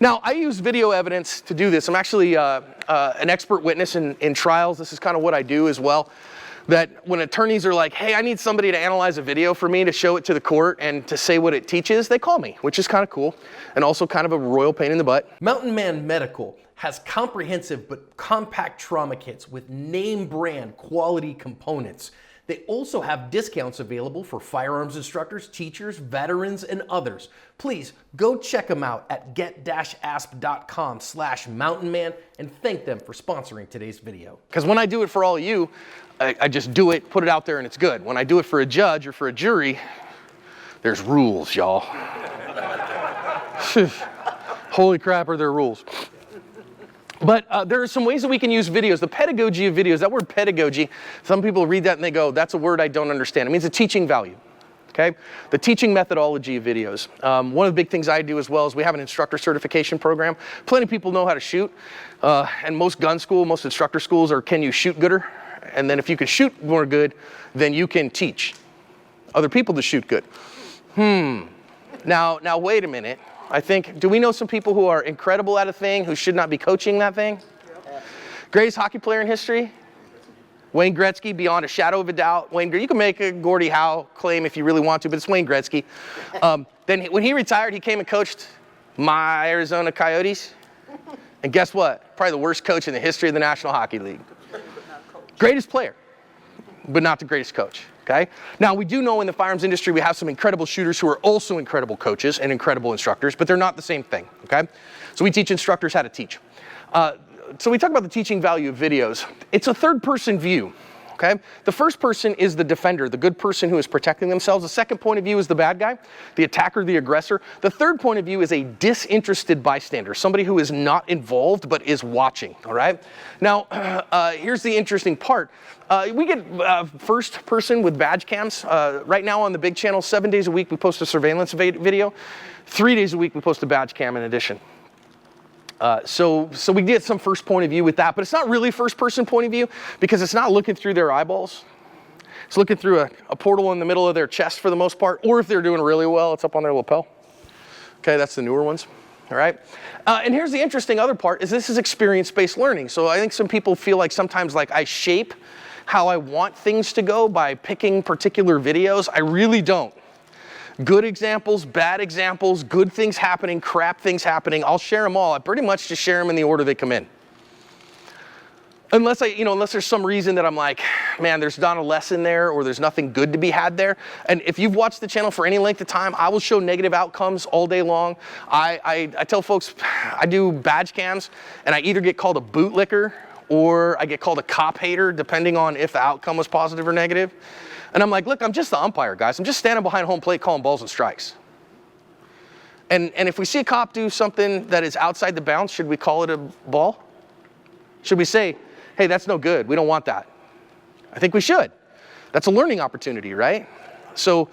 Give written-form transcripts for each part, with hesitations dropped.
Now, I use video evidence to do this. I'm actually an expert witness in trials. This is kind of what I do as well. That when attorneys are like, hey, I need somebody to analyze a video for me to show it to the court and to say what it teaches, they call me, which is kind of cool and also kind of a royal pain in the butt. Mountain Man Medical has comprehensive but compact trauma kits with name brand quality components. They also have discounts available for firearms instructors, teachers, veterans, and others. Please go check them out at get-asp.com/mountainman and thank them for sponsoring today's video. Because when I do it for all of you, I just do it, put it out there, and it's good. When I do it for a judge or for a jury, there's rules, y'all. Holy crap, are there rules. But there are some ways that we can use videos. The pedagogy of videos, that word pedagogy, some people read that and they go, that's a word I don't understand. It means a teaching value, okay? The teaching methodology of videos. One of the big things I do as well is we have an instructor certification program. Plenty of people know how to shoot, and most gun school, most instructor schools are, can you shoot gooder? And then if you can shoot more good, then you can teach other people to shoot good. Now wait a minute. I think, do we know some people who are incredible at a thing who should not be coaching that thing? Yep. Greatest hockey player in history? Wayne Gretzky, beyond a shadow of a doubt. You can make a Gordie Howe claim if you really want to, but it's Wayne Gretzky. Then when he retired, he came and coached my Arizona Coyotes. And guess what? Probably the worst coach in the history of the National Hockey League. Greatest player, but not the greatest coach. Okay? Now, we do know in the firearms industry we have some incredible shooters who are also incredible coaches and incredible instructors, but they're not the same thing. Okay? So we teach instructors how to teach. So we talk about the teaching value of videos. It's a third-person view. Okay? The first person is the defender, the good person who is protecting themselves. The second point of view is the bad guy, the attacker, the aggressor. The third point of view is a disinterested bystander, somebody who is not involved but is watching. All right? Now, here's the interesting part. We get first person with badge cams. Right now on the big channel, 7 days a week we post a surveillance video. 3 days a week we post a badge cam in addition. So we get some first point of view with that, but it's not really first person point of view because it's not looking through their eyeballs. It's looking through a portal in the middle of their chest for the most part, or if they're doing really well, it's up on their lapel. Okay, that's the newer ones. All right. And here's the interesting other part is this is experience-based learning. So I think some people feel like sometimes like I shape how I want things to go by picking particular videos. I really don't. Good examples, bad examples, good things happening, crap things happening. I'll share them all. I pretty much just share them in the order they come in. Unless there's some reason that I'm like, man, there's not a lesson there or there's nothing good to be had there. And if you've watched the channel for any length of time, I will show negative outcomes all day long. I tell folks I do badge cams and I either get called a bootlicker or I get called a cop hater depending on if the outcome was positive or negative. And I'm like, look, I'm just the umpire, guys. I'm just standing behind home plate calling balls and strikes. And if we see a cop do something that is outside the bounds, should we call it a ball? Should we say, hey, that's no good. We don't want that. I think we should. That's a learning opportunity, right? So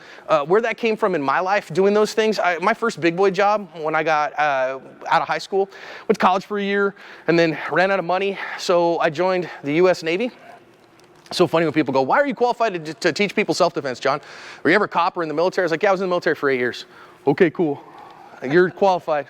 where that came from in my life, doing those things, my first big boy job when I got out of high school, went to college for a year and then ran out of money. So I joined the U.S. Navy. So funny when people go, why are you qualified to teach people self-defense, John? Were you ever a cop or in the military? I was like, yeah, I was in the military for 8 years. Okay, cool. You're qualified.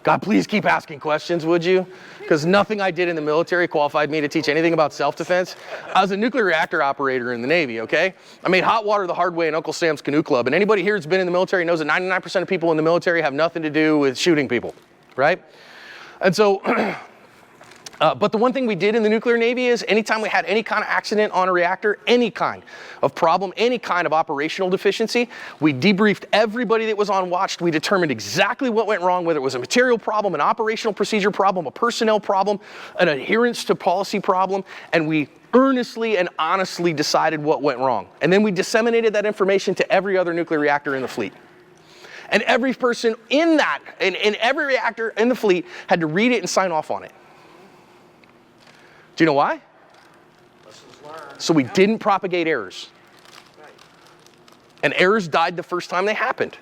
God, please keep asking questions, would you? Because nothing I did in the military qualified me to teach anything about self-defense. I was a nuclear reactor operator in the Navy, okay? I made hot water the hard way in Uncle Sam's Canoe Club. And anybody here that's been in the military knows that 99% of people in the military have nothing to do with shooting people, right? And so... but the one thing we did in the nuclear Navy is anytime we had any kind of accident on a reactor, any kind of problem, any kind of operational deficiency, we debriefed everybody that was on watch. We determined exactly what went wrong, whether it was a material problem, an operational procedure problem, a personnel problem, an adherence to policy problem, and we earnestly and honestly decided what went wrong. And then we disseminated that information to every other nuclear reactor in the fleet. And every person in every reactor in the fleet had to read it and sign off on it. Do you know why? So we didn't propagate errors. And errors died the first time they happened.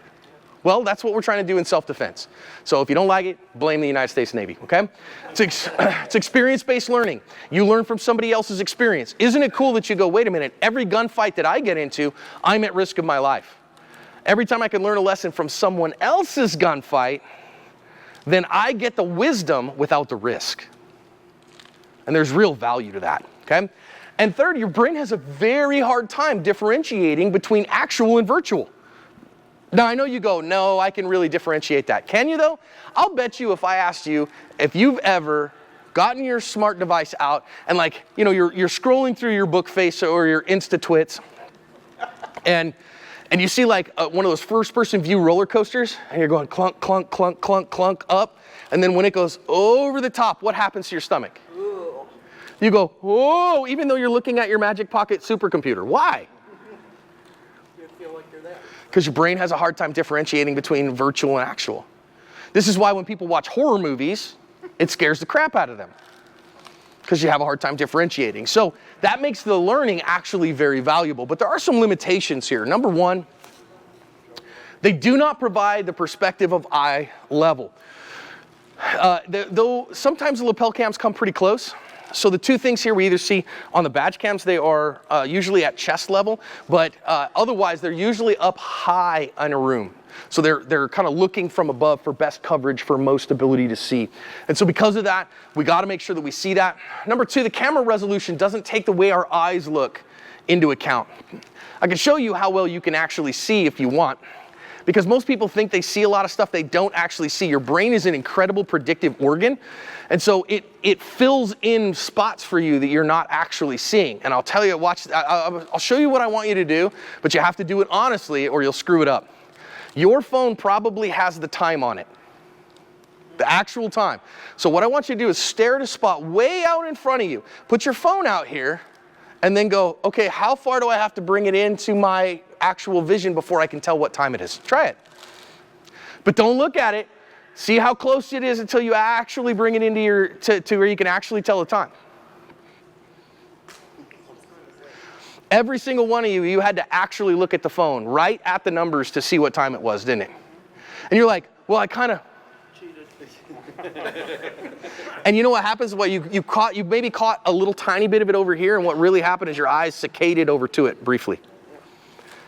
Well, that's what we're trying to do in self-defense. So if you don't like it, blame the United States Navy, okay? It's experience-based learning. You learn from somebody else's experience. Isn't it cool that you go, wait a minute, every gunfight that I get into, I'm at risk of my life. Every time I can learn a lesson from someone else's gunfight, then I get the wisdom without the risk. And there's real value to that, okay? And third, your brain has a very hard time differentiating between actual and virtual. Now, I know you go, no, I can really differentiate that. Can you, though? I'll bet you if I asked you if you've ever gotten your smart device out and, like, you know, you're scrolling through your Bookface or your InstaTwits, and you see, like, one of those first-person view roller coasters, and you're going clunk, clunk, clunk, clunk, clunk up, and then when it goes over the top, what happens to your stomach? Ooh. You go, whoa, even though you're looking at your Magic Pocket supercomputer. Why? You feel like you're there. Because your brain has a hard time differentiating between virtual and actual. This is why when people watch horror movies, it scares the crap out of them, because you have a hard time differentiating. So that makes the learning actually very valuable. But there are some limitations here. Number one, they do not provide the perspective of eye level. Though sometimes the lapel cams come pretty close. So the two things here we either see on the badge cams, they are usually at chest level, but otherwise they're usually up high in a room. So they're kind of looking from above for best coverage, for most ability to see. And so because of that, we got to make sure that we see that. Number two, the camera resolution doesn't take the way our eyes look into account. I can show you how well you can actually see if you want, because most people think they see a lot of stuff they don't actually see. Your brain is an incredible predictive organ, and so it fills in spots for you that you're not actually seeing. And I'll tell you, I'll show you what I want you to do, but you have to do it honestly or you'll screw it up. Your phone probably has the time on it, the actual time. So what I want you to do is stare at a spot way out in front of you. Put your phone out here and then go, okay, how far do I have to bring it into my actual vision before I can tell what time it is? Try it. But don't look at it. See how close it is until you actually bring it into to where you can actually tell the time. Every single one of you had to actually look at the phone right at the numbers to see what time it was, didn't it? And you're like, well, I kind of cheated. And you know what happens? Well, you maybe caught a little tiny bit of it over here, and what really happened is your eyes saccaded over to it briefly.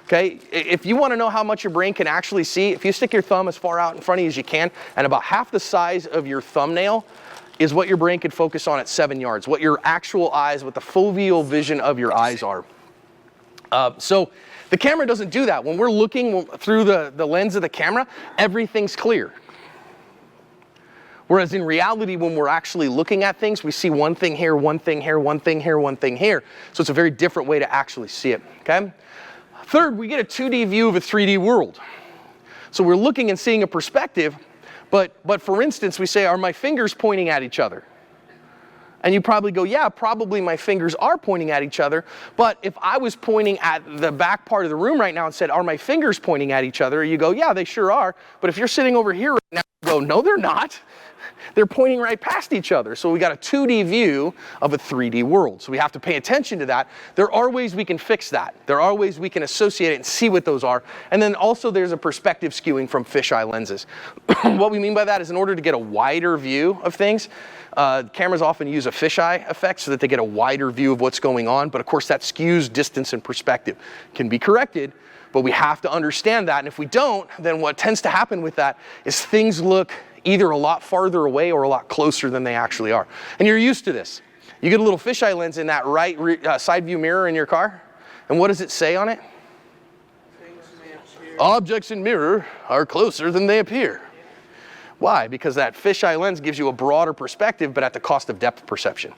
Okay? If you want to know how much your brain can actually see, if you stick your thumb as far out in front of you as you can, and about half the size of your thumbnail is what your brain can focus on at 7 yards, what your actual eyes, what the foveal vision of your eyes are. So the camera doesn't do that. When we're looking through the lens of the camera, everything's clear. Whereas in reality, when we're actually looking at things, we see one thing here, one thing here, one thing here, one thing here. So it's a very different way to actually see it, okay? Third, we get a 2D view of a 3D world. So we're looking and seeing a perspective, but for instance, we say, are my fingers pointing at each other? And you probably go, yeah, probably my fingers are pointing at each other. But if I was pointing at the back part of the room right now and said, are my fingers pointing at each other? You go, yeah, they sure are. But if you're sitting over here right now, you go, no, they're not. They're pointing right past each other. So we got a 2D view of a 3D world. So we have to pay attention to that. There are ways we can fix that. There are ways we can associate it and see what those are. And then also there's a perspective skewing from fisheye lenses. What we mean by that is in order to get a wider view of things, cameras often use a fisheye effect so that they get a wider view of what's going on. But of course that skews distance and perspective. Can be corrected, but we have to understand that. And if we don't, then what tends to happen with that is things look either a lot farther away or a lot closer than they actually are. And you're used to this. You get a little fisheye lens in that right side view mirror in your car, and what does it say on it? Objects in mirror are closer than they appear. Why? Because that fisheye lens gives you a broader perspective, but at the cost of depth perception.